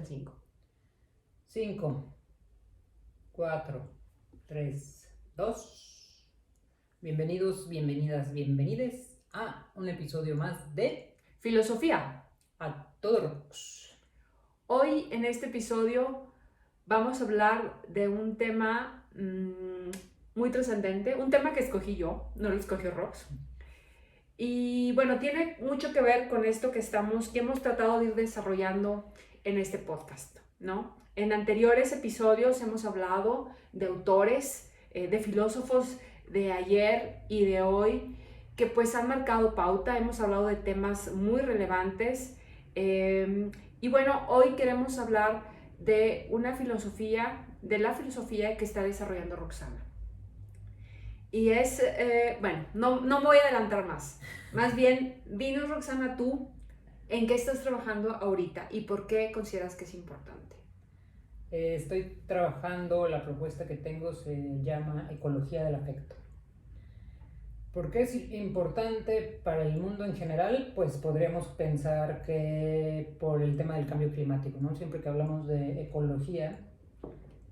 5. 5, 4, 3, 2. Bienvenidos, bienvenidas, bienvenides a un episodio más de Filosofía. A Todo Rocks. Hoy en este episodio vamos a hablar de un tema muy trascendente, un tema que escogí yo, no lo escogió Rox. Y bueno, tiene mucho que ver con esto que hemos tratado de ir desarrollando en este podcast, ¿no? En anteriores episodios hemos hablado de autores, de filósofos de ayer y de hoy, que pues han marcado pauta. Hemos hablado de temas muy relevantes. Y bueno, hoy queremos hablar de la filosofía que está desarrollando Roxana. Y es, bueno, no me voy a adelantar más. Más bien, dinos, Roxana, tú, ¿en qué estás trabajando ahorita y por qué consideras que es importante? Estoy trabajando, la propuesta que tengo se llama Ecología del Afecto. ¿Por qué es importante para el mundo en general? Pues podríamos pensar que por el tema del cambio climático, ¿no? Siempre que hablamos de ecología,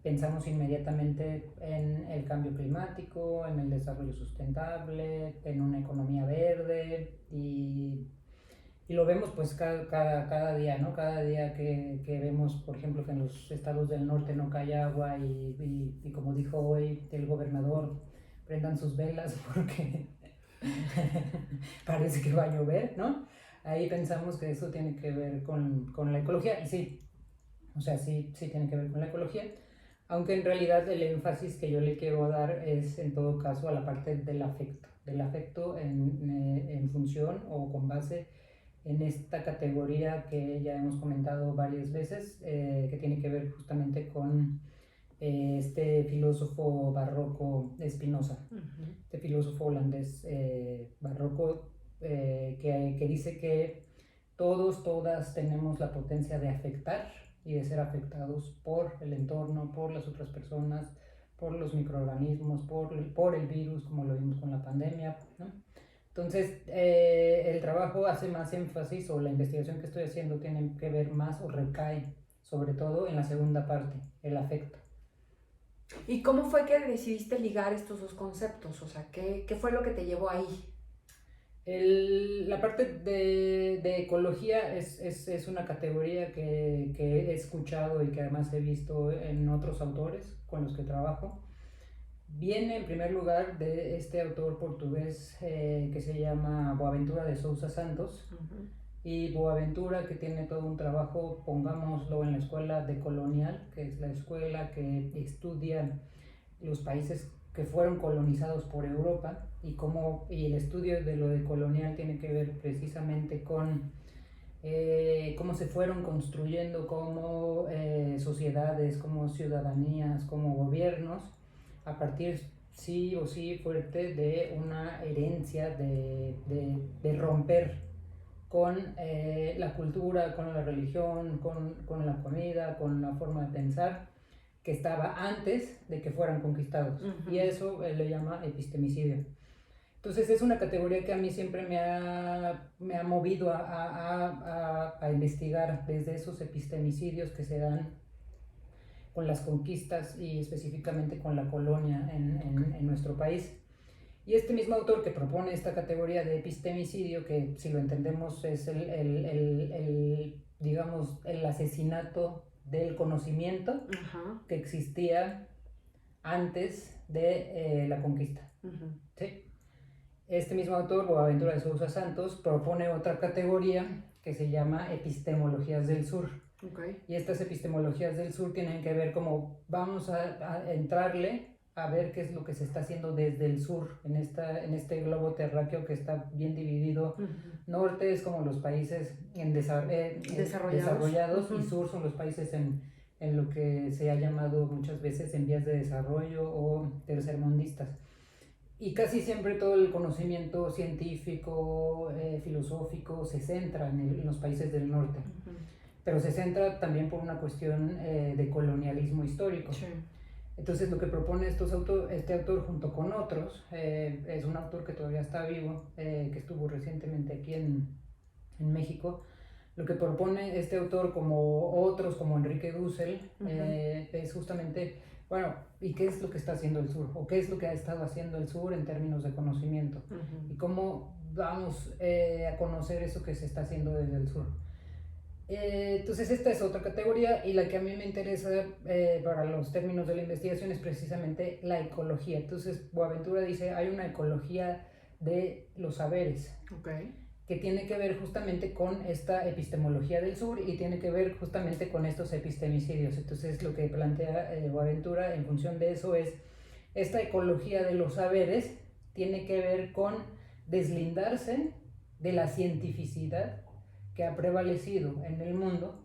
pensamos inmediatamente en el cambio climático, en el desarrollo sustentable, en una economía verde y lo vemos pues cada día, ¿no? Cada día que vemos, por ejemplo, que en los estados del norte no cae agua y como dijo hoy el gobernador, prendan sus velas porque parece que va a llover, ¿no? Ahí pensamos que eso tiene que ver con la ecología y sí, o sea, sí tiene que ver con la ecología, aunque en realidad el énfasis que yo le quiero dar es en todo caso a la parte del afecto en función o con base en esta categoría que ya hemos comentado varias veces, que tiene que ver justamente con este filósofo barroco Spinoza, este filósofo holandés barroco que dice que todas tenemos la potencia de afectar y de ser afectados por el entorno, por las otras personas, por los microorganismos, por el virus, como lo vimos con la pandemia, ¿no? Entonces, el trabajo hace más énfasis, o la investigación que estoy haciendo tiene que ver más o recae sobre todo en la segunda parte, el afecto. ¿Y cómo fue que decidiste ligar estos dos conceptos? O sea, ¿qué fue lo que te llevó ahí? La parte de ecología es una categoría que he escuchado y que además he visto en otros autores con los que trabajo. Viene en primer lugar de este autor portugués que se llama Boaventura de Sousa Santos. Y Boaventura, que tiene todo un trabajo, pongámoslo en la escuela decolonial, que es la escuela que estudia los países que fueron colonizados por Europa y el estudio de lo decolonial tiene que ver precisamente con cómo se fueron construyendo como sociedades, como ciudadanías, como gobiernos, a partir sí o sí fuerte de una herencia de romper con la cultura, con la religión, con la comida, con la forma de pensar que estaba antes de que fueran conquistados. Y eso le llama epistemicidio. Entonces es una categoría que a mí siempre me ha movido a investigar desde esos epistemicidios que se dan con las conquistas y específicamente con la colonia en nuestro país. Y este mismo autor que propone esta categoría de epistemicidio, que si lo entendemos es digamos, el asesinato del conocimiento que existía antes de la conquista. ¿Sí? Este mismo autor, Boaventura de Sousa Santos, propone otra categoría que se llama epistemologías del sur. Y estas epistemologías del sur tienen que ver como vamos a entrarle a ver qué es lo que se está haciendo desde el sur, en este globo terráqueo que está bien dividido. Norte es como los países desarrollados y sur son los países en lo que se ha llamado muchas veces en vías de desarrollo o tercermundistas. Y casi siempre todo el conocimiento científico, filosófico, se centra en los países del norte. Pero se centra también por una cuestión de colonialismo histórico. Sí. Entonces lo que propone este autor junto con otros, es un autor que todavía está vivo, que estuvo recientemente aquí en México, Lo que propone este autor, como otros, como Enrique Dussel, es justamente, bueno, ¿y qué es lo que está haciendo el sur? ¿O qué es lo que ha estado haciendo el sur en términos de conocimiento? ¿Y cómo vamos a conocer eso que se está haciendo desde el sur? Entonces esta es otra categoría, y la que a mí me interesa para los términos de la investigación es precisamente la ecología. Entonces Boaventura dice, hay una ecología de los saberes, que tiene que ver justamente con esta epistemología del sur y tiene que ver justamente con estos epistemicidios. Entonces lo que plantea Boaventura en función de eso es, esta ecología de los saberes tiene que ver con deslindarse de la cientificidad que ha prevalecido en el mundo,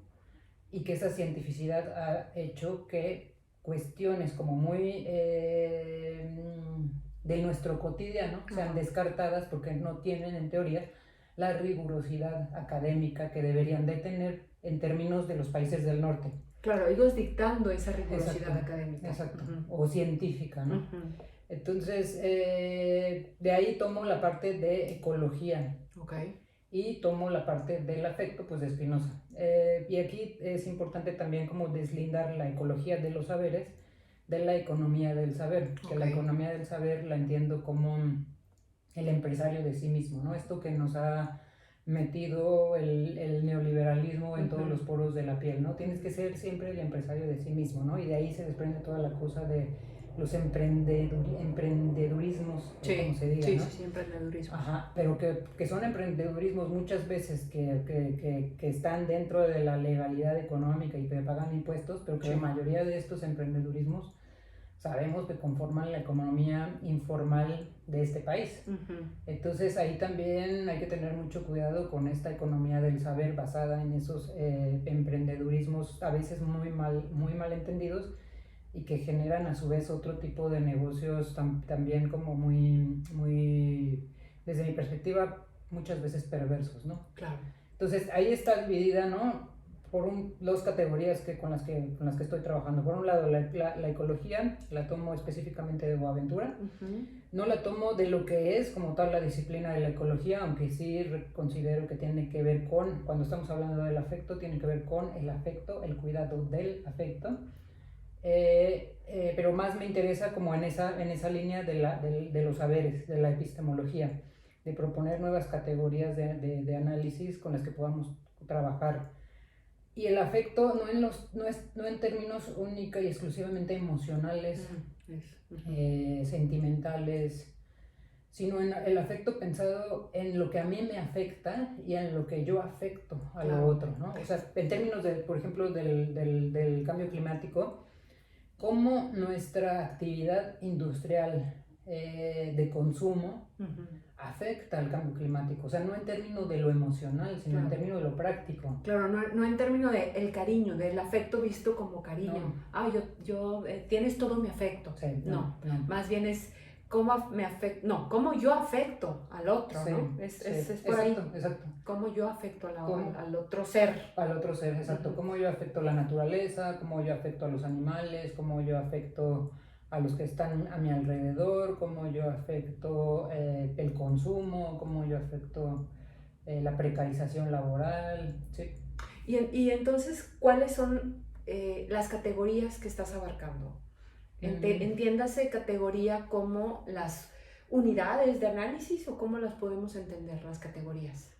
y que esa cientificidad ha hecho que cuestiones como muy de nuestro cotidiano sean descartadas, porque no tienen en teoría la rigurosidad académica que deberían de tener en términos de los países del norte. Claro, ellos dictando esa rigurosidad académica. Exacto, o científica, ¿no? Entonces, de ahí tomo la parte de ecología. Y tomo la parte del afecto, pues, de Spinoza. Y aquí es importante también como deslindar la ecología de los saberes de la economía del saber, que la economía del saber la entiendo como el empresario de sí mismo, ¿no? Esto que nos ha metido el neoliberalismo en todos los poros de la piel, ¿no? Tienes que ser siempre el empresario de sí mismo, ¿no? Y de ahí se desprende toda la cosa de los emprendedurismos, como se diga, ¿no? Sí, emprendedurismo. Ajá, pero que son emprendedurismos muchas veces que están dentro de la legalidad económica y que pagan impuestos, pero que la mayoría de estos emprendedurismos sabemos que conforman la economía informal de este país. Entonces ahí también hay que tener mucho cuidado con esta economía del saber basada en esos emprendedurismos a veces muy mal entendidos, y que generan a su vez otro tipo de negocios también como muy, desde mi perspectiva, muchas veces perversos, ¿no? Claro. Entonces ahí está dividida, ¿no? Por dos categorías con las que estoy trabajando. Por un lado, la ecología la tomo específicamente de Boaventura. No la tomo de lo que es como tal la disciplina de la ecología, aunque sí considero que tiene que ver con, cuando estamos hablando del afecto, tiene que ver con el afecto, el cuidado del afecto. Pero más me interesa como en esa línea de los saberes, de la epistemología, de proponer nuevas categorías de análisis con las que podamos trabajar. Y el afecto no en términos única y exclusivamente emocionales, sentimentales, sino en el afecto pensado en lo que a mí me afecta y en lo que yo afecto a lo otro, ¿no? O sea, en términos, por ejemplo, del cambio climático, cómo nuestra actividad industrial de consumo afecta al cambio climático, o sea, no en términos de lo emocional, sino en términos de lo práctico. Claro, no en términos del cariño, del afecto visto como cariño. Yo tienes todo mi afecto. Sí, no, más bien es cómo yo afecto al otro, ¿no? Es por ahí. Exacto. Cómo yo afecto al otro ser. Al otro ser, exacto. Cómo yo afecto a la naturaleza, cómo yo afecto a los animales, cómo yo afecto a los que están a mi alrededor, cómo yo afecto el consumo, cómo yo afecto la precarización laboral, ¿sí? Y entonces, ¿cuáles son las categorías que estás abarcando? Entiéndase categoría como las unidades de análisis, o cómo las podemos entender las categorías.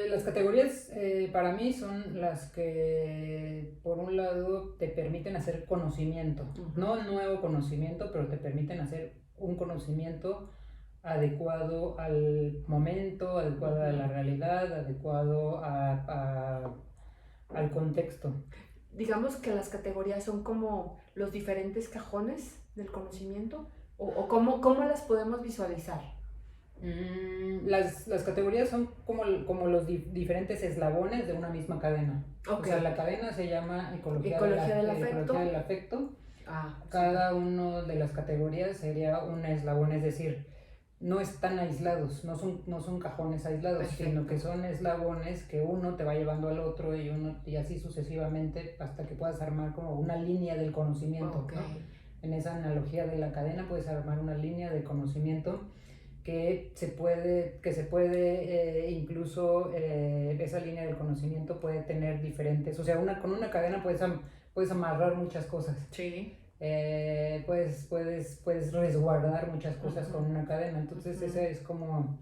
Las categorías para mí son las que por un lado te permiten hacer conocimiento, no nuevo conocimiento, pero te permiten hacer un conocimiento adecuado al momento, adecuado a la realidad, adecuado al contexto. Digamos que las categorías son como los diferentes cajones del conocimiento, o cómo las podemos visualizar. Las categorías son como los diferentes eslabones de una misma cadena. O sea, la cadena se llama ecología del afecto. Cada una de las categorías sería un eslabón, es decir, no están aislados, no son cajones aislados, sino que son eslabones que uno te va llevando al otro y así sucesivamente hasta que puedas armar como una línea del conocimiento, ¿no? En esa analogía de la cadena puedes armar una línea de conocimiento que se puede incluso esa línea del conocimiento puede tener diferentes, o sea, con una cadena puedes amarrar muchas cosas. Sí. Puedes resguardar muchas cosas con una cadena. Entonces esa es como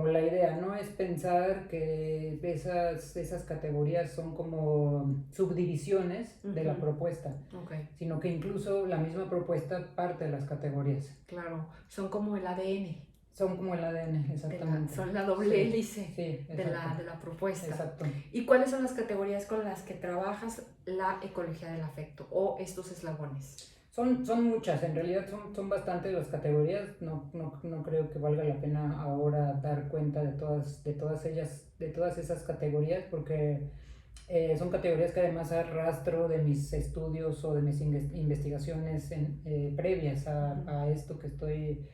la idea, no es pensar que esas categorías son como subdivisiones de la propuesta, sino que incluso la misma propuesta parte de las categorías. Claro, son como el ADN. Son como el ADN, exactamente. Son la doble hélice de la propuesta. Exacto. ¿Y cuáles son las categorías con las que trabajas la ecología del afecto o estos eslabones? Son muchas, en realidad son bastantes las categorías, no creo que valga la pena ahora dar cuenta de todas esas categorías, porque son categorías que además arrastro de mis estudios o de mis investigaciones previas a esto que estoy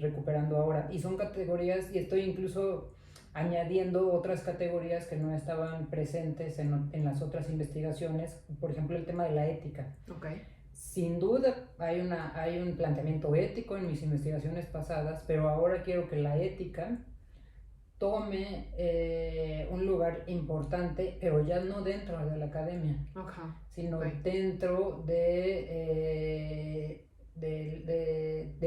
recuperando ahora, y son categorías, y estoy incluso añadiendo otras categorías que no estaban presentes en las otras investigaciones, por ejemplo el tema de la ética. Sin duda hay un planteamiento ético en mis investigaciones pasadas, pero ahora quiero que la ética tome un lugar importante, pero ya no dentro de la academia, sino dentro de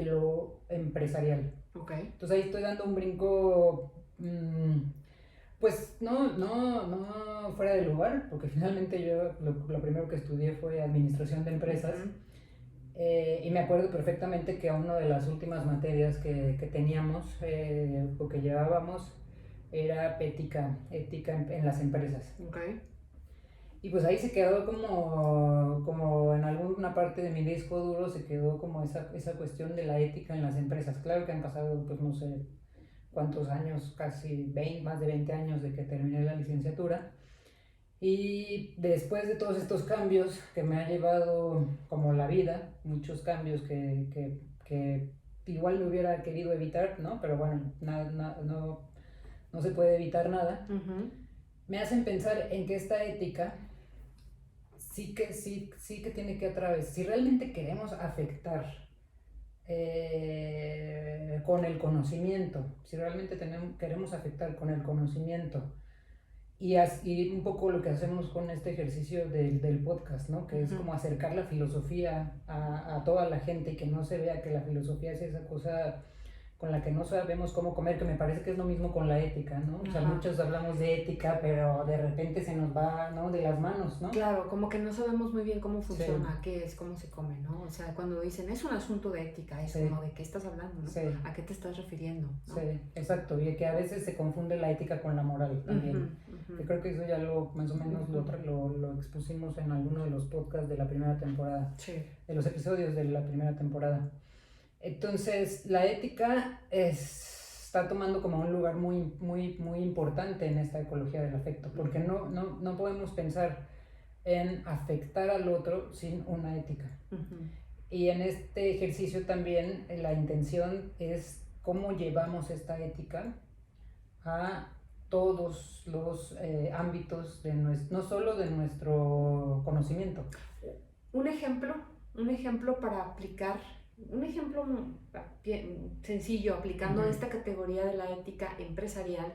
lo empresarial. Entonces ahí estoy dando un brinco, pues no fuera de lugar, porque finalmente yo lo primero que estudié fue administración de empresas. Y me acuerdo perfectamente que una de las últimas materias que teníamos o que llevábamos era ética en las empresas. Y pues ahí se quedó como en alguna parte de mi disco duro, se quedó como esa cuestión de la ética en las empresas. Claro que han pasado, pues no sé cuántos años, casi más de 20 años de que terminé la licenciatura. Y después de todos estos cambios que me ha llevado como la vida, muchos cambios que igual me hubiera querido evitar, ¿no? Pero bueno, no se puede evitar nada. Me hacen pensar en que esta ética sí que tiene que atravesar, si realmente queremos afectar con el conocimiento, si realmente queremos afectar con el conocimiento, y un poco lo que hacemos con este ejercicio del podcast, ¿no? Que es como acercar la filosofía a toda la gente y que no se vea que la filosofía es esa cosa con la que no sabemos cómo comer, que me parece que es lo mismo con la ética, ¿no? O sea, muchos hablamos de ética, pero de repente se nos va, ¿no? De las manos, ¿no? Claro, como que no sabemos muy bien cómo funciona, qué es, cómo se come, ¿no? O sea, cuando dicen, es un asunto de ética, es como de qué estás hablando, ¿no? ¿A qué te estás refiriendo? ¿No? Sí, exacto, y que a veces se confunde la ética con la moral también. Que creo que eso ya más o menos lo expusimos en alguno de los podcasts de la primera temporada, de los episodios de la primera temporada. Entonces, la ética está tomando como un lugar muy, muy, muy importante en esta ecología del afecto, porque no podemos pensar en afectar al otro sin una ética. Y en este ejercicio también la intención es cómo llevamos esta ética a todos los ámbitos no solo de nuestro conocimiento. Un ejemplo para aplicar. Un ejemplo bien sencillo, aplicando esta categoría de la ética empresarial,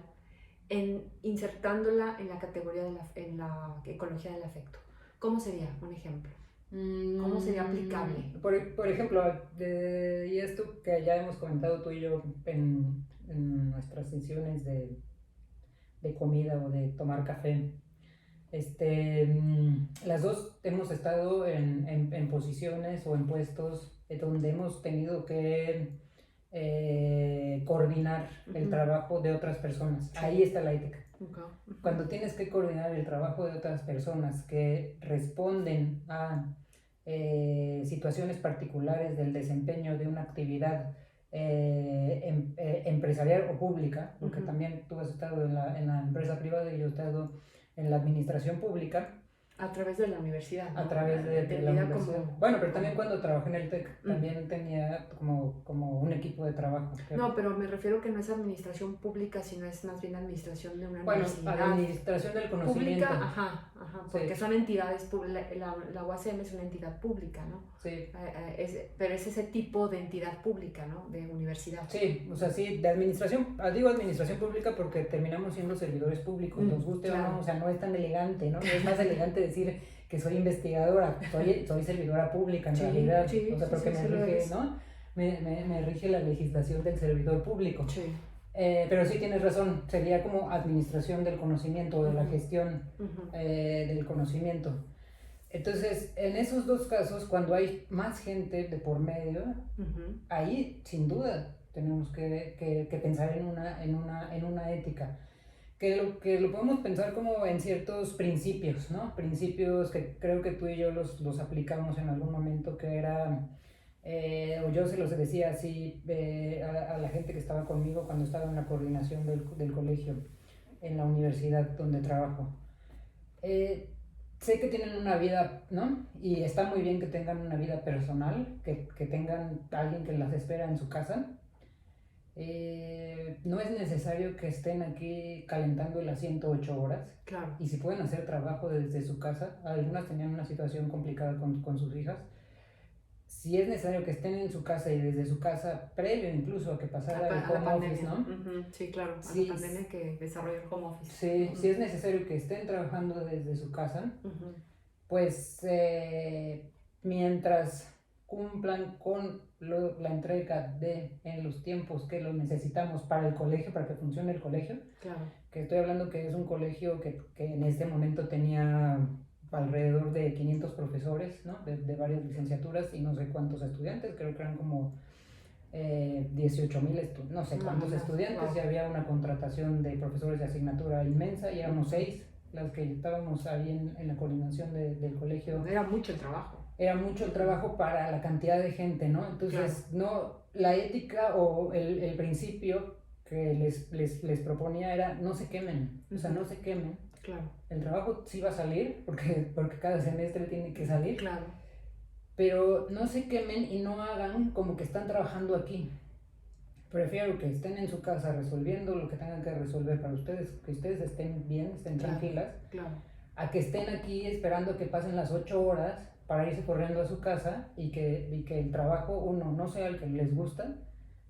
insertándola en la categoría en la ecología del afecto. ¿Cómo sería un ejemplo? ¿Cómo sería aplicable? Por ejemplo, y esto que ya hemos comentado tú y yo en nuestras sesiones de comida o de tomar café, las dos hemos estado en posiciones o en puestos donde hemos tenido que coordinar el trabajo de otras personas. Ahí está la ética. Cuando tienes que coordinar el trabajo de otras personas que responden a situaciones particulares del desempeño de una actividad empresarial o pública, porque también tú has estado en la empresa privada y yo he estado en la administración pública, A través de la universidad, ¿no? A través de la universidad. Como, bueno, pero también cuando trabajé en el TEC, también tenía como un equipo de trabajo. No, pero me refiero que no es administración pública, sino es más bien administración de una universidad. Administración del conocimiento. Pública, ajá, porque son entidades públicas, la UACM es una entidad pública, ¿no? Sí. Pero es ese tipo de entidad pública, ¿no? De universidad. Sí, o sea, sí, de administración, digo administración pública porque terminamos siendo servidores públicos, nos guste o no, o sea, no es tan elegante, ¿no? No es más elegante decir que soy investigadora, soy servidora pública en realidad, o sea, porque me rige, ¿no? Me rige la legislación del servidor público. Sí. Pero sí tienes razón, sería como administración del conocimiento, de la gestión del conocimiento. Entonces, en esos dos casos, cuando hay más gente de por medio, ahí sin duda tenemos que pensar en una ética. Que lo podemos pensar como en ciertos principios, ¿no? Principios que creo que tú y yo los aplicamos en algún momento, que era, o yo se los decía así a la gente que estaba conmigo cuando estaba en la coordinación del colegio, en la universidad donde trabajo. Sé que tienen una vida, ¿no? Y está muy bien que tengan una vida personal, que tengan alguien que las espera en su casa. No es necesario que estén aquí calentando el asiento 8 horas. Claro. Y si pueden hacer trabajo desde su casa, algunas tenían una situación complicada con sus hijas. Si es necesario que estén en su casa y desde su casa, previo incluso a que pasara el home office, ¿no? Sí, claro, a la pandemia que desarrolló el home office. Sí, si es necesario que estén trabajando desde su casa, pues mientras cumplan con la entrega en los tiempos que lo necesitamos para el colegio, para que funcione el colegio. Claro. Que estoy hablando que es un colegio que en este momento tenía alrededor de 500 profesores, ¿no? de varias licenciaturas y no sé cuántos estudiantes, creo que eran como 18,000, no sé cuántos estudiantes, y había una contratación de profesores de asignatura inmensa y éramos 6 las que estábamos ahí en la coordinación del colegio. Era mucho el trabajo. Era mucho el trabajo para la cantidad de gente, ¿no? Entonces, no, la ética o el principio que les proponía era no se quemen, o sea, no se quemen. Claro. El trabajo sí va a salir, porque cada semestre tiene que salir. Claro. Pero no se quemen y no hagan como que están trabajando aquí. Prefiero que estén en su casa resolviendo lo que tengan que resolver para ustedes, que ustedes estén bien, estén tranquilas, a que estén aquí esperando que pasen las 8 horas para irse corriendo a su casa y que el trabajo, uno, no sea el que les gusta,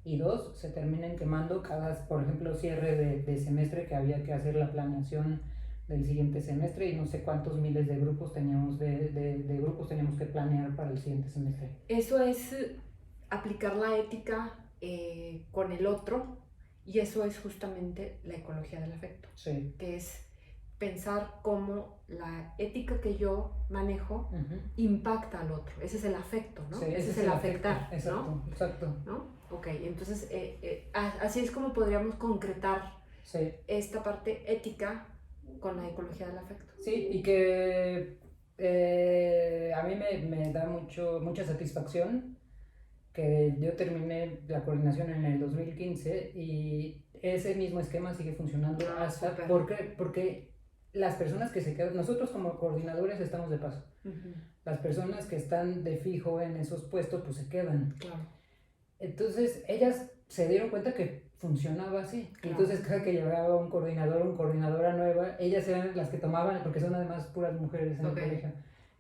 y dos, se terminen quemando por ejemplo, cierre de semestre, que había que hacer la planeación del siguiente semestre y no sé cuántos miles de grupos teníamos teníamos que planear para el siguiente semestre. Eso es aplicar la ética con el otro, y eso es justamente la ecología del afecto. Sí. Que es pensar cómo la ética que yo manejo impacta al otro. Ese es el afecto, ¿no? Sí, ese es el afectar, exacto, ¿no? Exacto. ¿No? Ok, entonces así es como podríamos concretar esta parte ética con la ecología del afecto. Sí, y que a mí me da mucha satisfacción que yo terminé la coordinación en el 2015 y ese mismo esquema sigue funcionando porque las personas que se quedan, nosotros como coordinadores estamos de paso, las personas que están de fijo en esos puestos pues se quedan. Claro. Entonces ellas se dieron cuenta que funcionaba así. Claro. Entonces cada que llegaba un coordinador o coordinadora nueva, ellas eran las que tomaban, porque son además puras mujeres en el colegio.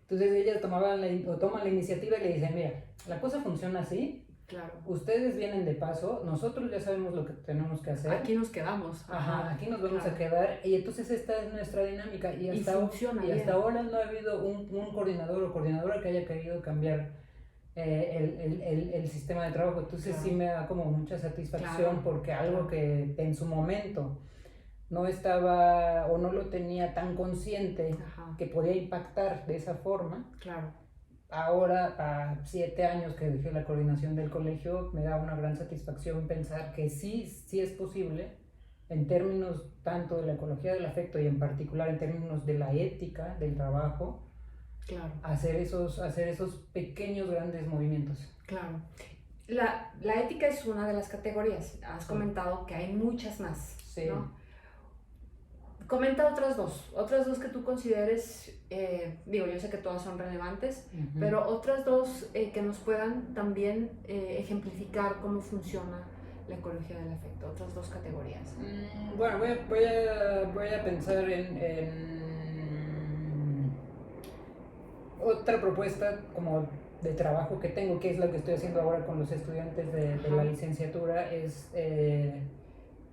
Entonces ellas toman la iniciativa y le dicen, mira, la cosa funciona así. Claro. Ustedes vienen de paso, nosotros ya sabemos lo que tenemos que hacer. Aquí nos quedamos. Aquí nos vamos a quedar. Y entonces esta es nuestra dinámica. Y hasta ahora no ha habido un coordinador o coordinadora que haya querido cambiar el sistema de trabajo. Entonces sí me da como mucha satisfacción porque algo que en su momento no estaba o no lo tenía tan consciente que podía impactar de esa forma. Claro. Ahora, a 7 años que dejé la coordinación del colegio, me da una gran satisfacción pensar que sí es posible, en términos tanto de la ecología del afecto y en particular en términos de la ética del trabajo, hacer esos pequeños, grandes movimientos. Claro. La ética es una de las categorías. Has comentado que hay muchas más, ¿no? Comenta otras dos que tú consideres, digo, yo sé que todas son relevantes, pero otras dos que nos puedan también ejemplificar cómo funciona la ecología del afecto, otras dos categorías. Bueno, voy a pensar en otra propuesta como de trabajo que tengo, que es lo que estoy haciendo ahora con los estudiantes de la licenciatura, es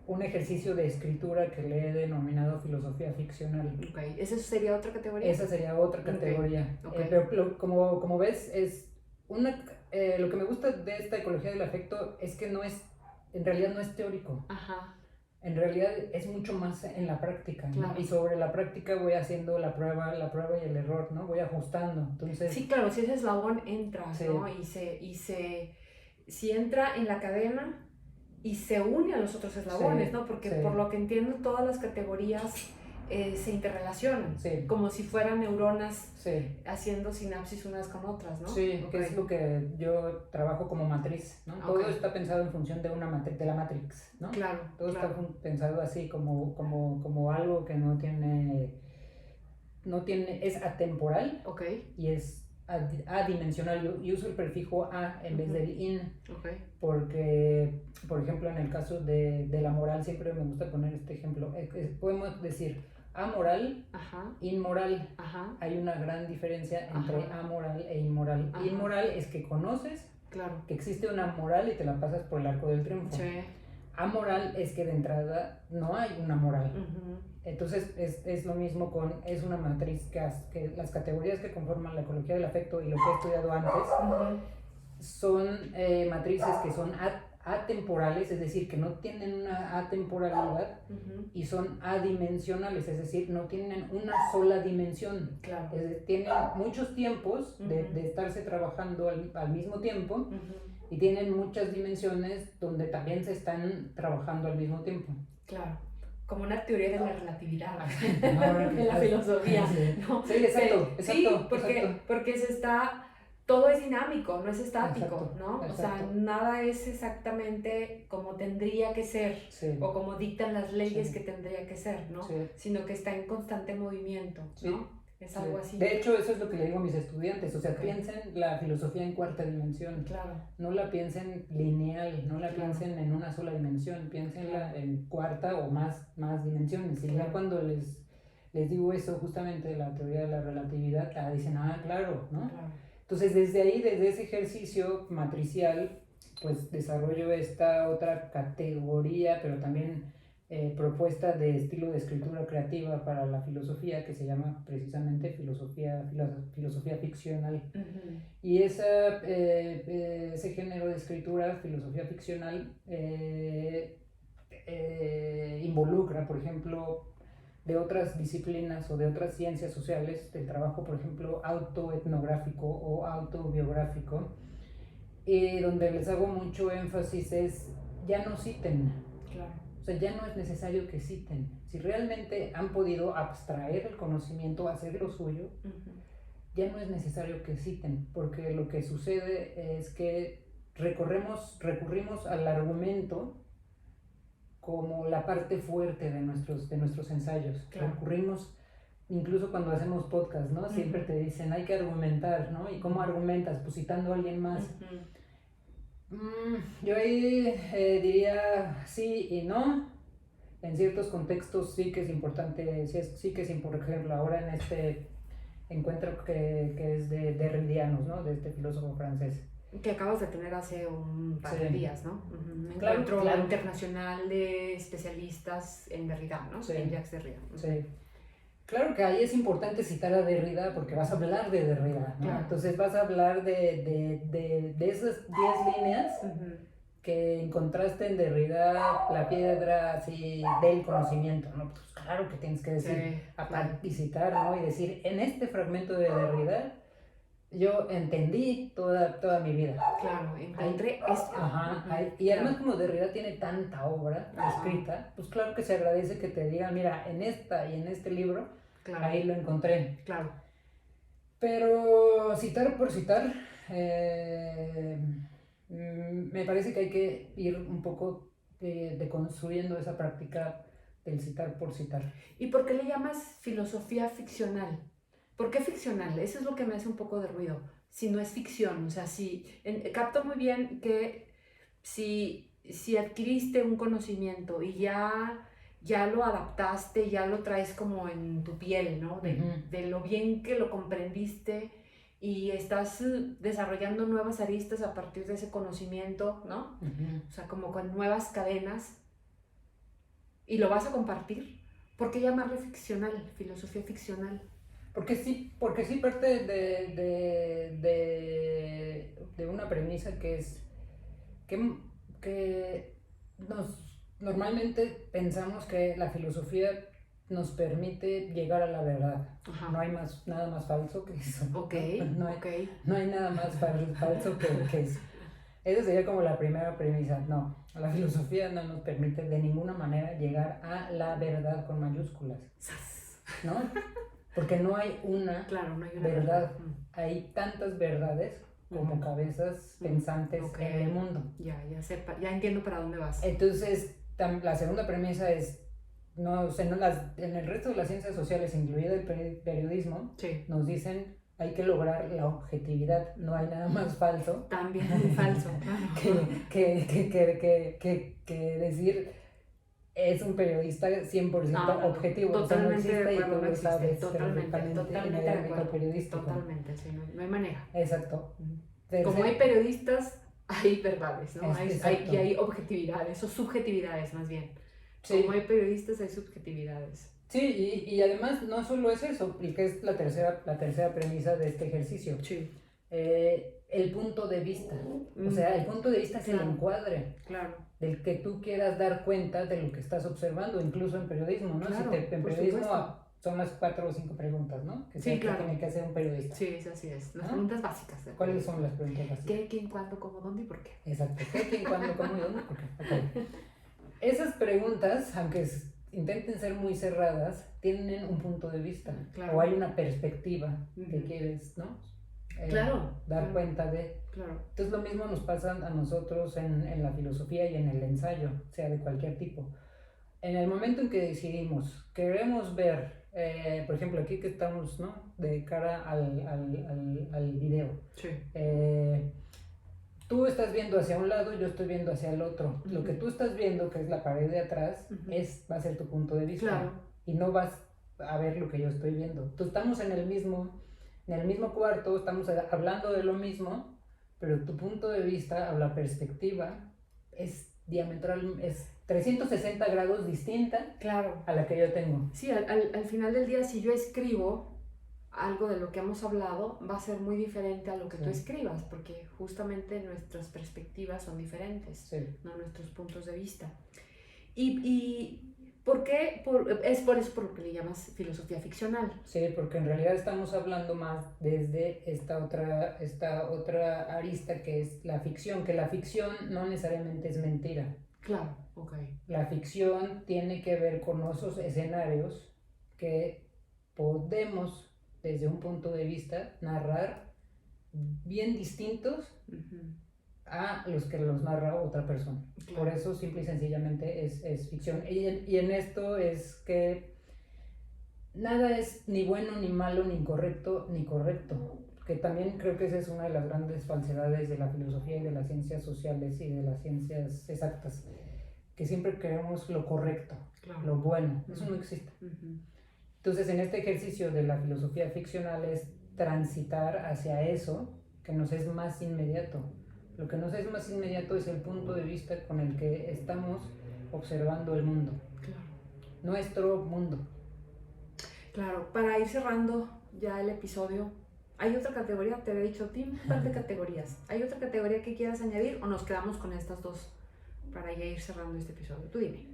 un ejercicio de escritura que le he denominado filosofía ficcional. Okay. ¿Esa sería otra categoría? Esa sería otra categoría. Okay. Pero como ves, es lo que me gusta de esta ecología del afecto es que en realidad no es teórico. Ajá. En realidad es mucho más en la práctica, ¿no? Claro. Y sobre la práctica voy haciendo la prueba y el error, ¿no? Voy ajustando. Entonces, sí, claro, si ese eslabón entra, sí. ¿No? Si entra en la cadena y se une a los otros eslabones, sí, ¿no? Porque sí, por lo que entiendo, todas las categorías se interrelacionan, sí, como si fueran neuronas, sí, haciendo sinapsis unas con otras, ¿no? Sí, que es lo que yo trabajo como matriz, ¿no? Todo está pensado en función de de la matrix, ¿no? Claro. Todo está pensado así como algo que no tiene, es atemporal, y es adimensional. Yo uso el prefijo a en vez del in, porque, por ejemplo, en el caso de la moral, siempre me gusta poner este ejemplo. Podemos decir amoral, inmoral. Ajá. Hay una gran diferencia entre amoral e inmoral. Ajá. Inmoral es que conoces, claro, que existe una moral y te la pasas por el arco del triunfo. Sí. Amoral es que de entrada no hay una moral. Entonces es lo mismo es una matriz que las categorías que conforman la ecología del afecto y lo que he estudiado antes son matrices que son atemporales, es decir, que no tienen una atemporalidad, y son adimensionales, es decir, no tienen una sola dimensión. Claro. Tienen muchos tiempos de estarse trabajando al mismo tiempo, y tienen muchas dimensiones donde también se están trabajando al mismo tiempo. Claro. Como una teoría de la relatividad de la filosofía. Sí, ¿no? Sí, exacto. Sí, porque todo es dinámico, no es estático, exacto, ¿no? Exacto. O sea, nada es exactamente como tendría que ser, sí, o como dictan las leyes, sí, que tendría que ser, ¿no? Sí. Sino que está en constante movimiento, ¿no? Sí. Es algo así. De hecho, eso es lo que le digo a mis estudiantes, o sea, piensen la filosofía en cuarta dimensión. Claro. No la piensen lineal, no la piensen en una sola dimensión, piénsenla en cuarta o más dimensiones. Y ya cuando les digo eso, justamente de la teoría de la relatividad, dicen, claro, ¿no? Claro. Entonces, desde ese ejercicio matricial, pues desarrollo esta otra categoría, pero también propuesta de estilo de escritura creativa para la filosofía, que se llama precisamente filosofía ficcional. Y ese género de escritura, filosofía ficcional, involucra, por ejemplo, de otras disciplinas o de otras ciencias sociales, del trabajo, por ejemplo, autoetnográfico o autobiográfico, donde les hago mucho énfasis ya no citen. Claro. O sea, ya no es necesario que citen. Si realmente han podido abstraer el conocimiento, hacerlo suyo, ya no es necesario que citen, porque lo que sucede es que recurrimos al argumento como la parte fuerte de nuestros ensayos. Claro. Recurrimos, incluso cuando hacemos podcast, ¿no? Siempre te dicen, hay que argumentar, ¿no? ¿Y cómo argumentas? Pues citando a alguien más. Yo ahí diría sí y no. En ciertos contextos sí que es importante, sí que es importante, por ejemplo, ahora en este encuentro que es de Derridianos, ¿no? De este filósofo francés. Que acabas de tener hace un par de días, ¿no? Un encuentro internacional de especialistas en Derrida, ¿no? Sí. En Jacques Derrida. Sí. Claro que ahí es importante citar a Derrida porque vas a hablar de Derrida, ¿no? Claro. Entonces vas a hablar de esas 10 líneas que encontraste en Derrida, la piedra así del conocimiento, ¿no? Pues claro que tienes que decir, y citar, ¿no? Y decir, en este fragmento de Derrida yo entendí toda mi vida. Claro, encontré esto. Y además como Derrida tiene tanta obra escrita, pues claro que se agradece que te digan, mira, en esta y en este libro, claro, ahí lo encontré. Claro. Pero citar por citar, me parece que hay que ir un poco deconstruyendo esa práctica del citar por citar. ¿Y por qué le llamas filosofía ficcional? ¿Por qué ficcional? Eso es lo que me hace un poco de ruido. Si no es ficción, o sea, capto muy bien que si adquiriste un conocimiento y ya lo adaptaste, ya lo traes como en tu piel, ¿no? De lo bien que lo comprendiste y estás desarrollando nuevas aristas a partir de ese conocimiento, ¿no? O sea, como con nuevas cadenas y lo vas a compartir. ¿Por qué llamarle ficcional, filosofía ficcional? Porque sí parte de una premisa que es que normalmente pensamos que la filosofía nos permite llegar a la verdad. Ajá. No hay nada más falso que eso. Ok, no hay nada más falso que eso. Esa sería como la primera premisa. No, la filosofía no nos permite de ninguna manera llegar a la verdad con mayúsculas, ¿no? Porque no hay una, no hay una verdad. Hay tantas verdades como cabezas pensantes en el mundo. Ya entiendo para dónde vas. Entonces, la segunda premisa es, en el resto de las ciencias sociales, incluido el periodismo, nos dicen hay que lograr la objetividad, no hay nada más falso. También muy falso. que decir es un periodista 100% objetivo. Totalmente no de acuerdo, no existe. Totalmente de acuerdo. Totalmente, sí, no hay manera. Exacto. Como hay periodistas, hay verdades, ¿no? Hay objetividades o subjetividades más bien. Sí. Como hay periodistas, hay subjetividades. Sí, y además no solo es eso, y que es la tercera premisa de este ejercicio. Sí. El punto de vista. O sea, el punto de vista es el encuadre. Claro. Del que tú quieras dar cuenta de lo que estás observando, incluso en periodismo, ¿no? Claro, en periodismo son las 4 o 5 preguntas, ¿no? Que tiene que hacer un periodista. Sí, así es. Las preguntas básicas. ¿Cuáles son las preguntas básicas? ¿Qué, quién, cuándo, cómo, dónde y por qué? Exacto. ¿Qué, quién, cuándo, cómo y dónde y por qué? Okay. Esas preguntas, aunque intenten ser muy cerradas, tienen un punto de vista. Claro. O hay una perspectiva que quieres, ¿no? Dar cuenta de. Claro. Entonces lo mismo nos pasa a nosotros en la filosofía y en el ensayo, sea de cualquier tipo. En el momento en que decidimos, queremos ver, por ejemplo, aquí que estamos, ¿no? De cara al video. Sí. Tú estás viendo hacia un lado, yo estoy viendo hacia el otro. Lo que tú estás viendo, que es la pared de atrás, va a ser tu punto de vista. Claro. Y no vas a ver lo que yo estoy viendo. Tú estamos en el mismo cuarto, estamos hablando de lo mismo, pero tu punto de vista o la perspectiva es diametral, es 360 grados distinta a la que yo tengo. Sí, al final del día, si yo escribo algo de lo que hemos hablado, va a ser muy diferente a lo que tú escribas, porque justamente nuestras perspectivas son diferentes, ¿no? Nuestros puntos de vista. Y ¿por qué? Es por eso por lo que le llamas filosofía ficcional. Sí, porque en realidad estamos hablando más desde esta otra arista que es la ficción, que la ficción no necesariamente es mentira. Claro, ok. La ficción tiene que ver con esos escenarios que podemos, desde un punto de vista, narrar bien distintos a los que los narra otra persona. Claro. Por eso simple y sencillamente es ficción. Y en esto es que nada es ni bueno, ni malo, ni incorrecto, ni correcto. Que también creo que esa es una de las grandes falsedades de la filosofía y de las ciencias sociales y de las ciencias exactas. Que siempre queremos lo correcto, lo bueno. Eso no existe. Entonces, en este ejercicio de la filosofía ficcional es transitar hacia eso que nos es más inmediato. Lo que nos es más inmediato es el punto de vista con el que estamos observando el mundo. Claro. Nuestro mundo. Claro, para ir cerrando ya el episodio, ¿hay otra categoría? Te había dicho, Tim, un par de categorías. ¿Hay otra categoría que quieras añadir o nos quedamos con estas dos para ya ir cerrando este episodio? Tú dime.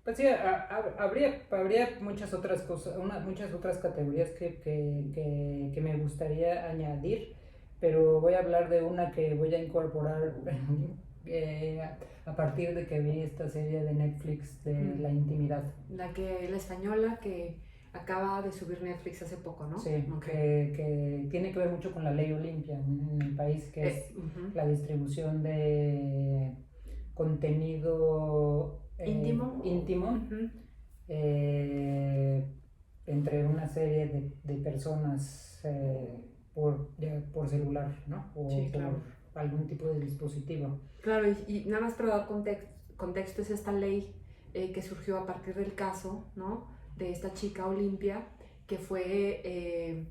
Pues sí, habría muchas otras cosas, muchas otras categorías que me gustaría añadir, pero voy a hablar de una que voy a incorporar a partir de que vi esta serie de Netflix de la intimidad. La española que acaba de subir Netflix hace poco, ¿no? Sí, que tiene que ver mucho con la ley Olimpia en el país, que es la distribución de contenido íntimo. Uh-huh. Entre una serie de personas por celular, ¿no? O sí, claro. por algún tipo de dispositivo. Claro, y nada más para dar contexto, es esta ley que surgió a partir del caso, ¿no? De esta chica Olimpia que fue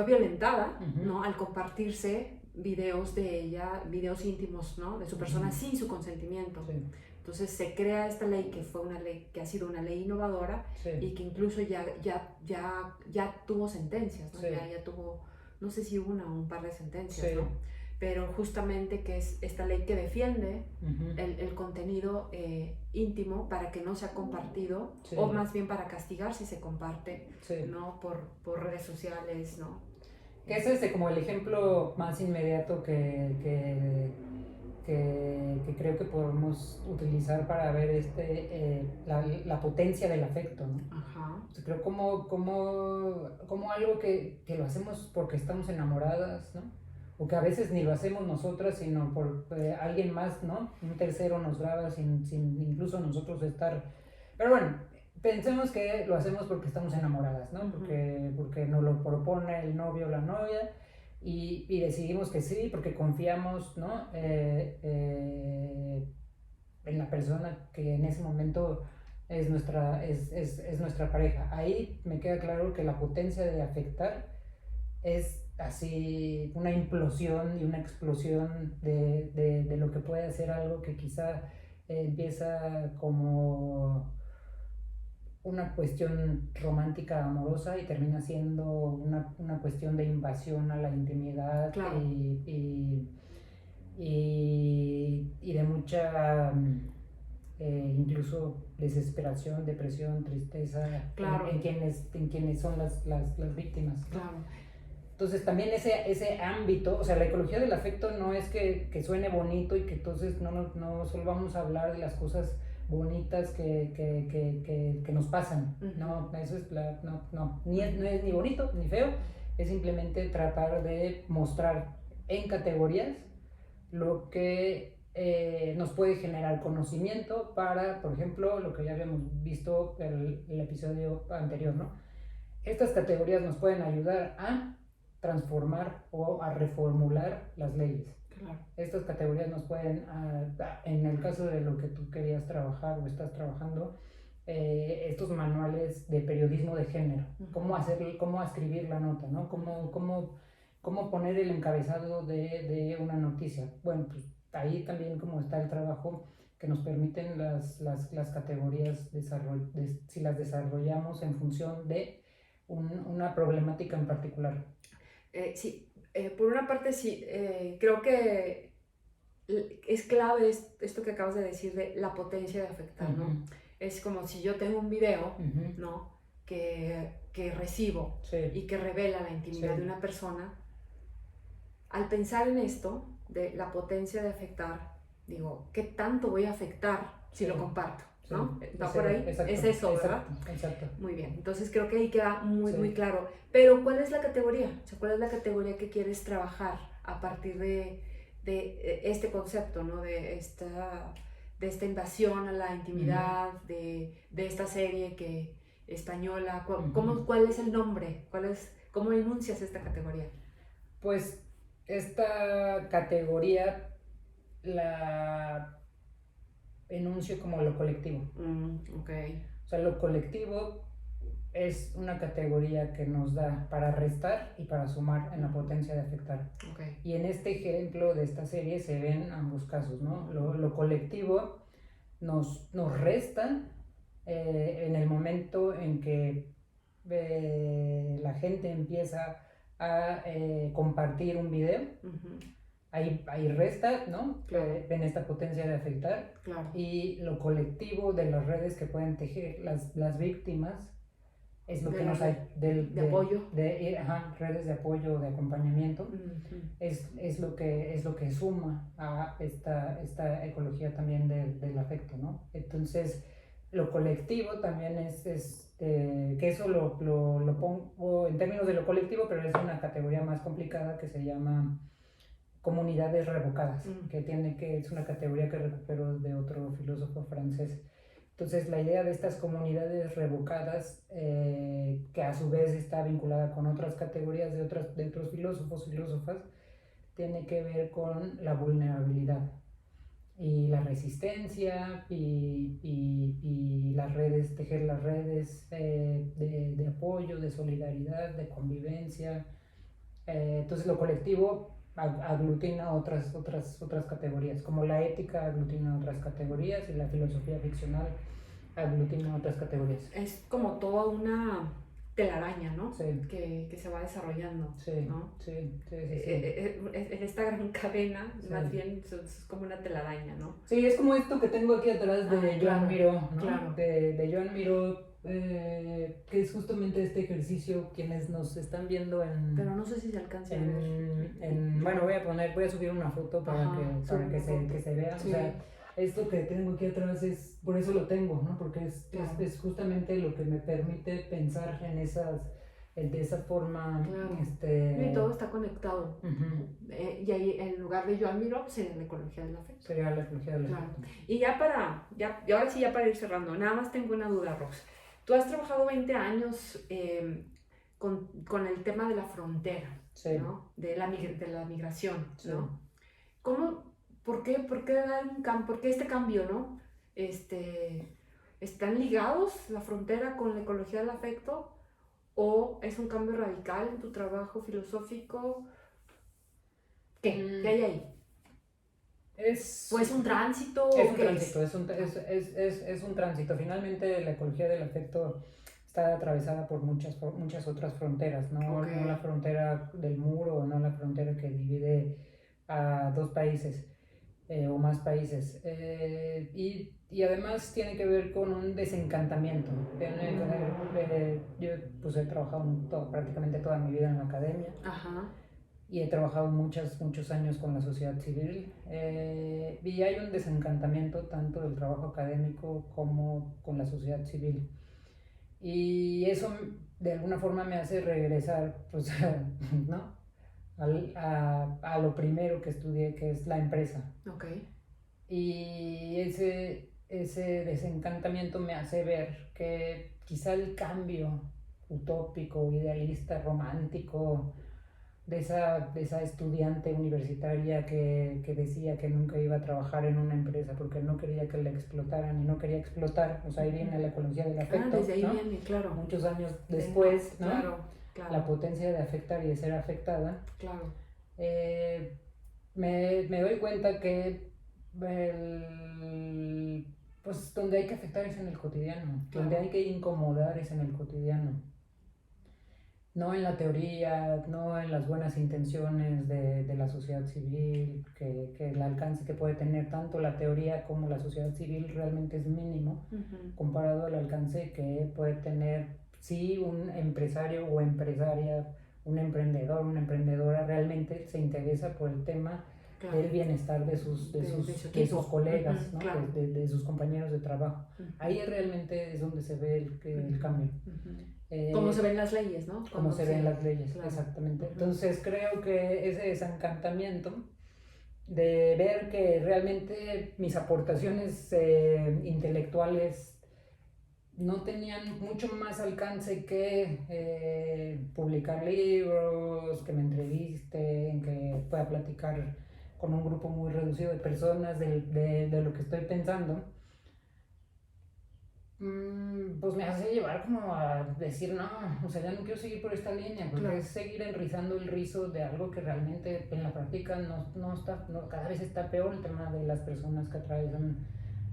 violentada, uh-huh. ¿no? Al compartirse videos de ella, videos íntimos, ¿no? De su persona, uh-huh. sin su consentimiento. Sí. Entonces se crea esta ley que fue una ley que ha sido una ley innovadora, sí. y que incluso ya tuvo sentencias, ¿no? Sí. Ya tuvo, no sé si una o un par de sentencias, sí. ¿no? Pero justamente que es esta ley que defiende uh-huh. el contenido íntimo para que no sea compartido, sí. o más bien para castigar si se comparte, sí. ¿no? por redes sociales, ¿no? Que ese es como el ejemplo más inmediato que creo que podemos utilizar para ver la potencia del afecto, ¿no? Ajá. O sea, creo como algo que lo hacemos porque estamos enamoradas, ¿no? O que a veces ni lo hacemos nosotras, sino por alguien más, ¿no? Un tercero nos graba sin incluso nosotros estar... Pero bueno, pensemos que lo hacemos porque estamos enamoradas, ¿no? Uh-huh. Porque nos lo propone el novio o la novia y decidimos que sí, porque confiamos, ¿no? En la persona que en ese momento es nuestra pareja. Ahí me queda claro que la potencia de afectar es así una implosión y una explosión de lo que puede ser algo que quizá empieza como una cuestión romántica amorosa y termina siendo una cuestión de invasión a la intimidad, claro. y de mucha incluso desesperación, depresión, tristeza, claro. en quienes son las víctimas, ¿no? Claro. Entonces también ese ámbito, o sea, la ecología del afecto no es que suene bonito y que entonces no solo vamos a hablar de las cosas bonitas que nos pasan, uh-huh. No, eso es no es ni bonito ni feo, es simplemente tratar de mostrar en categorías lo que nos puede generar conocimiento para, por ejemplo, lo que ya habíamos visto el episodio anterior, ¿no? Estas categorías nos pueden ayudar a transformar o a reformular las leyes. Claro. Estas categorías nos pueden, en el caso de lo que tú querías trabajar o estás trabajando, estos manuales de periodismo de género, uh-huh. cómo escribir la nota, ¿no? Cómo poner el encabezado de una noticia. Bueno, pues ahí también como está el trabajo que nos permiten las categorías si las desarrollamos en función de una problemática en particular. Sí, por una parte sí, creo que es clave esto que acabas de decir de la potencia de afectar, uh-huh. ¿no? Es como si yo tengo un video, uh-huh. ¿no? que recibo, sí. y que revela la intimidad, sí. de una persona. Al pensar en esto, de la potencia de afectar, digo, ¿qué tanto voy a afectar si sí. lo comparto? ¿No? Sí. ¿Va por ahí? Exacto, es eso, ¿verdad? Exacto. Muy bien, entonces creo que ahí queda muy, sí. muy claro. Pero ¿cuál es la categoría? O sea, ¿cuál es la categoría que quieres trabajar a partir de este concepto, ¿no? De esta invasión a la intimidad, uh-huh. de esta serie española? ¿Cuál es el nombre? ¿Cómo enuncias esta categoría? Pues esta categoría la enuncio como lo colectivo. Okay. O sea, lo colectivo es una categoría que nos da para restar y para sumar en la potencia de afectar. Okay. Y en este ejemplo de esta serie se ven ambos casos, ¿no? Lo colectivo nos resta en el momento en que la gente empieza a compartir un video. Uh-huh. Ahí resta, ¿no? Claro. En esta potencia de afectar. Claro. Y lo colectivo de las redes que pueden tejer las víctimas es lo que nos hay de apoyo. Redes de apoyo, de acompañamiento. Uh-huh. Es lo que suma a esta ecología también del afecto, ¿no? Entonces, lo colectivo también es que eso lo pongo en términos de lo colectivo, pero es una categoría más complicada que se llama comunidades revocadas, que es una categoría que recupero de otro filósofo francés. Entonces, la idea de estas comunidades revocadas, que a su vez está vinculada con otras categorías de otros filósofos, filósofas, tiene que ver con la vulnerabilidad y la resistencia y las redes, tejer las redes de apoyo, de solidaridad, de convivencia. Entonces, lo colectivo aglutina otras categorías, como la ética aglutina otras categorías y la filosofía ficcional aglutina otras categorías. Es como toda una telaraña, ¿no? Sí. Que se va desarrollando, Sí, ¿no? sí. En esta gran cadena, Sí. más bien es como una telaraña, ¿no? Sí, es como esto que tengo aquí atrás de Joan claro, Miró, ¿no? Claro. De Joan Miró, que es justamente este ejercicio, quienes nos están viendo en... Pero no sé si se alcanza a ver. Bueno, voy a subir una foto para que se vea. Sí. O sea, esto que tengo aquí atrás es, por eso lo tengo, ¿no? Porque es justamente lo que me permite pensar de esa forma. Claro. Y todo está conectado. Y ahí, en lugar de Joan Miró, sería la ecología del afecto. Sería la ecología del afecto. Y y ahora sí, ya para ir cerrando, nada más tengo una duda, Rox. Tú has trabajado 20 años con el tema de la frontera, sí. ¿no? De la migración, sí. ¿no? ¿Por qué este cambio, no? ¿Están ligados la frontera con la ecología del afecto? ¿O es un cambio radical en tu trabajo filosófico? ¿Qué hay ahí? ¿Pues un tránsito? Es un tránsito. Finalmente, la ecología del afecto está atravesada por muchas otras fronteras, ¿no? Okay. No la frontera del muro, no la frontera que divide a dos países o más países. Y además tiene que ver con un desencantamiento. Yo pues he trabajado prácticamente toda mi vida en la academia. Ajá. Y he trabajado muchos años con la sociedad civil, y hay un desencantamiento tanto del trabajo académico como con la sociedad civil, y eso de alguna forma me hace regresar, pues, ¿no? a lo primero que estudié, que es la empresa. Okay. Y ese desencantamiento me hace ver que quizá el cambio utópico, idealista, romántico de esa estudiante universitaria que decía que nunca iba a trabajar en una empresa porque no quería que la explotaran y no quería explotar, o sea, ahí viene la ecología del afecto, desde ahí, ¿no? viene, claro. Muchos años después, ¿no? Claro. La potencia de afectar y de ser afectada. Claro. Me doy cuenta que pues donde hay que afectar es en el cotidiano, donde hay que incomodar es en el cotidiano. No en la teoría, no en las buenas intenciones de la sociedad civil, que el alcance que puede tener tanto la teoría como la sociedad civil realmente es mínimo, comparado al alcance que puede tener, sí, un empresario o empresaria, un emprendedor, una emprendedora realmente se interesa por el tema del bienestar de sus colegas, ¿no? Claro. de sus compañeros de trabajo. Ahí realmente es donde se ve el cambio. Como se ven las leyes, ¿no? Como se ven las leyes, claro. Exactamente. Entonces creo que ese desencantamiento de ver que realmente mis aportaciones intelectuales no tenían mucho más alcance que publicar libros, que me entrevisten, que pueda platicar con un grupo muy reducido de personas de lo que estoy pensando, pues me hace llevar como a decir, no, o sea, ya no quiero seguir por esta línea, porque es seguir enrizando el rizo de algo que realmente en la práctica cada vez está peor, el tema de las personas que atraviesan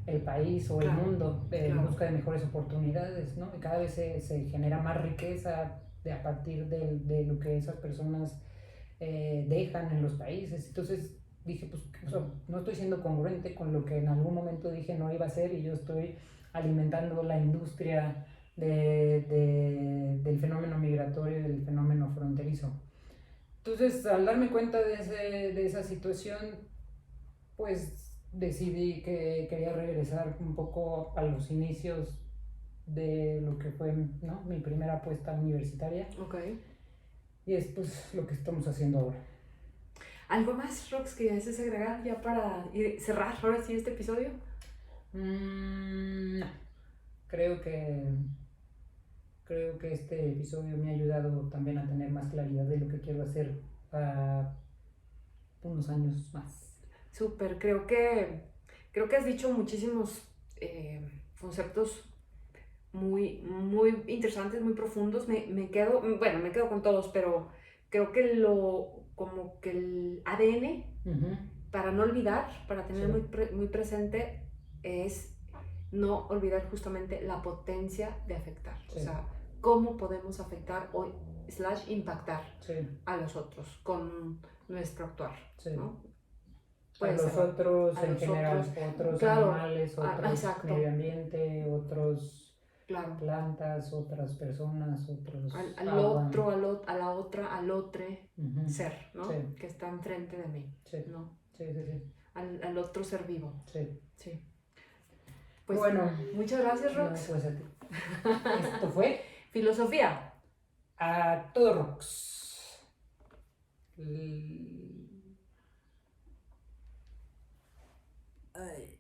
el país o el mundo en busca de mejores oportunidades, ¿no? Y cada vez se genera más riqueza a partir de lo que esas personas dejan en los países. Entonces dije, pues, o sea, no estoy siendo congruente con lo que en algún momento dije no iba a ser, y yo estoy alimentando la industria del fenómeno migratorio y del fenómeno fronterizo. Entonces, al darme cuenta de esa situación, pues decidí que quería regresar un poco a los inicios de lo que fue, ¿no?, mi primera apuesta universitaria. Okay. Y es pues lo que estamos haciendo ahora. ¿Algo más, Rox, que desees agregar ya para cerrar ahora sí este episodio? No. Creo que este episodio me ha ayudado también a tener más claridad de lo que quiero hacer para unos años más. Súper, creo que has dicho muchísimos conceptos muy, muy interesantes, muy profundos. Me quedo, bueno, me quedo con todos, pero creo que como que el ADN, Uh-huh. para no olvidar, para tener Sí. muy presente, es no olvidar justamente la potencia de afectar. Sí. O sea, cómo podemos afectar o impactar Sí. a los otros con nuestro actuar, Sí. ¿no? A Puede los ser otros a en los general, otros, otros claro, animales, otros exacto, medio ambiente, otros claro, plantas, otras personas, otros al agua. otro, a la otra, al otro Uh-huh. ser, ¿no? Sí. Que está enfrente de mí, Sí. ¿no? Sí, sí, sí. Al otro ser vivo, Sí. sí. Pues Bueno, muchas gracias, no, Rox. pues a ti. Esto fue Filosofía. A Todo Rocks. Ay.